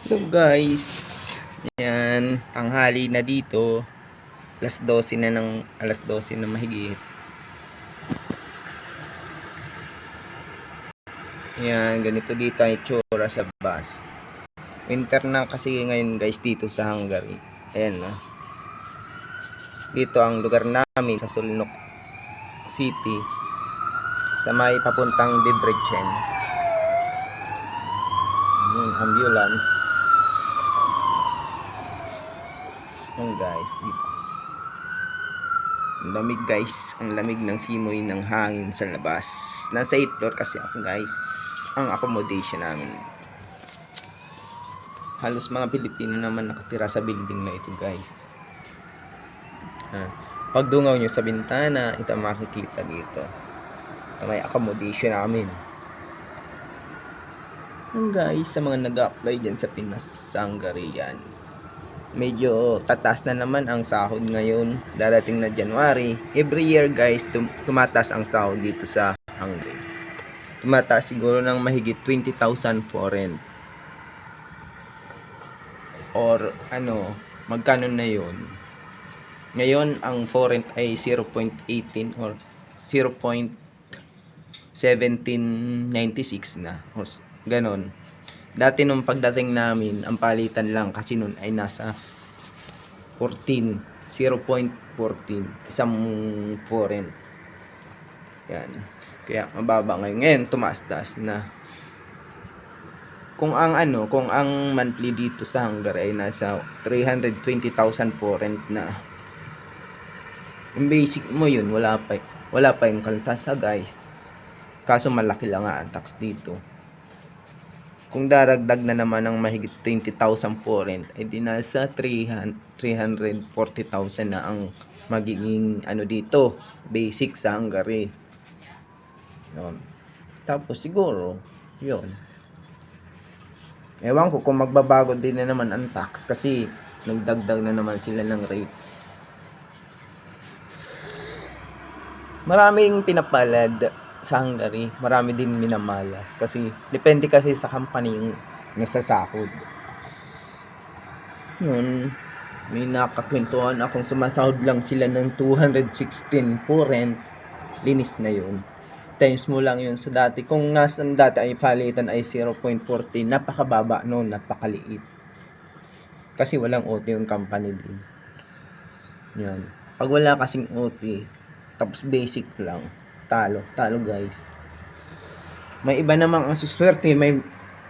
Hello guys, yan, tanghali na dito, alas 12 na mahigit. Yan, ganito dito ang itsura sa bus. Winter na kasi ngayon guys dito sa Hungary. Ayan no. Dito ang lugar namin sa Szolnok City, sa may papuntang Debrecen. Ambulance. Yung guys dito. Ang lamig guys, ang lamig ng simoy ng hangin sa labas. Nasa 8th floor kasi ako guys, ang accommodation namin. Halos mga Pilipino naman nakatira sa building na ito guys. Pag dungaw nyo sa bintana, ito makikita dito sa may accommodation namin. Guys, sa mga nag-apply dyan sa Pinas, sa Hungary yan, medyo tataas na naman ang sahod ngayon, darating na January. Every year guys, tumataas ang sahod dito sa Hungary. Tumataas siguro ng mahigit 20,000 foreign. Or ano, magkano na yun? Ngayon, ang foreign ay 0.18 or 0.1796 na. Ganon. Dati nung pagdating namin, ang palitan lang kasi nun ay nasa 14, 0.14 isang foreign. Yan. Kaya mababa ngayon. Ngayon tumaas-taas na. Kung ang monthly dito sa Hungary ay nasa 320,000 foreign na. Yung basic mo yun, wala pa yung kaltasa guys. Kaso malaki lang ang tax dito. Kung daragdag na naman ng mahigit 20,000 foreign, ay di nasa 340,000 na ang magiging dito, basic sa Hungary. Yun. Tapos siguro, yun. Ewan ko kung magbabago din na naman ang tax kasi nagdagdag na naman sila ng rate. Maraming pinapalad sa Hungary, marami din minamalas kasi depende kasi sa company yung nasasahod. Yun, may nakakwentuhan akong sumasahod lang sila ng 216 po rent, linis na yun. Times mo lang yun sa dati. Kung nasan dati ay palitan ay 0.14, napakababa noon, napakaliit. Kasi walang OT yung company din. Yan. Pag wala kasing OT, tapos basic lang, talo guys. May iba namang ang suswerte, may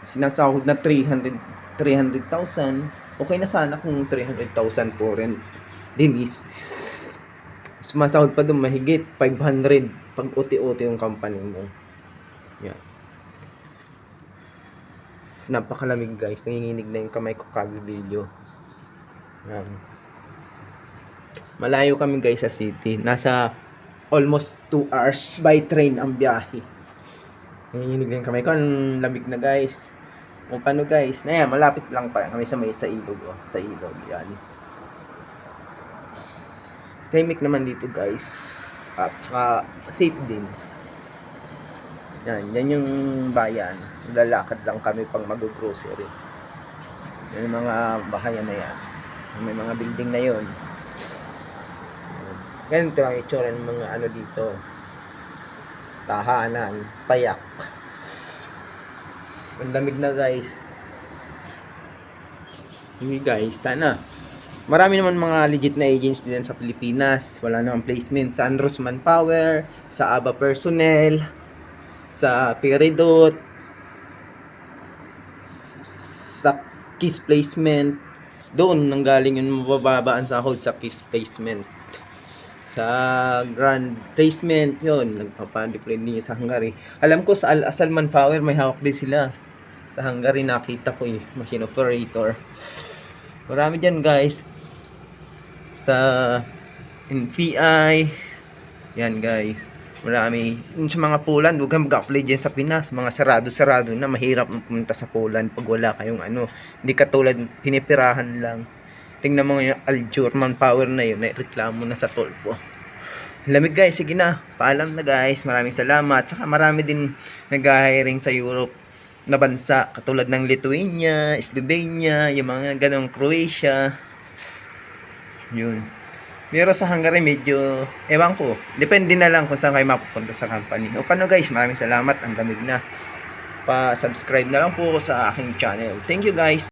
sinasahod na 300,000. Okay na sana kung 300,000 foreign dinis. Sumasahod pa doon mahigit 500 pag OT yung company mo. Yan. Napakalamig guys, nanginginig na yung kamay ko video. Yan. Malayo kami guys sa city, nasa almost 2 hours by train ang biyahe. Nanginginig na yung kamay ko, ang lamig na guys. Kung paano guys, na yan, malapit lang pa kami sa ilog, sa ilog, yan. Tahimik naman dito guys, at saka safe din. Yan yung bayan, lalakad lang kami pang mag-grocery. Yan yung mga bahayan na yan, may mga building na yon. Ganito ang itsura ng mga dito, tahanan, payak. Ang lamig na guys. Hindi guys, sana marami naman mga legit na agents din sa Pilipinas. Wala namang placement sa Andros Manpower, sa ABA Personnel, sa Peridot, sa Kiss Placement. Doon nanggaling yung mabababa ang sahod sa Kiss Placement. Sa Grand Placement, yun, nagpapadeploy din sa Hungary. Alam ko sa Al-Asal Manpower may hawak din sila. Sa Hungary nakita ko machine operator. Marami dyan guys. Sa NPI, yan guys, marami. Sa mga Poland, huwag kang mag-apply dyan sa Pinas. Mga sarado na, mahirap pumunta sa Poland pag wala kayong hindi katulad, pinipirahan lang. Tingnan mo yung Al-Jur Manpower na yun, reklamo na sa tolpo. Lamig guys, sige na, paalam na guys, maraming salamat. Saka marami din nag-hiring sa Europe. na bansa katulad ng Lithuania, Slovenia, yung mga ganong Croatia. Yun. Pero sa Hungary medyo ewan ko. Depende na lang kung saan kayo mapupunta sa company. O paano guys, maraming salamat. Ang lamig na. Pa-subscribe na lang po sa aking channel. Thank you guys.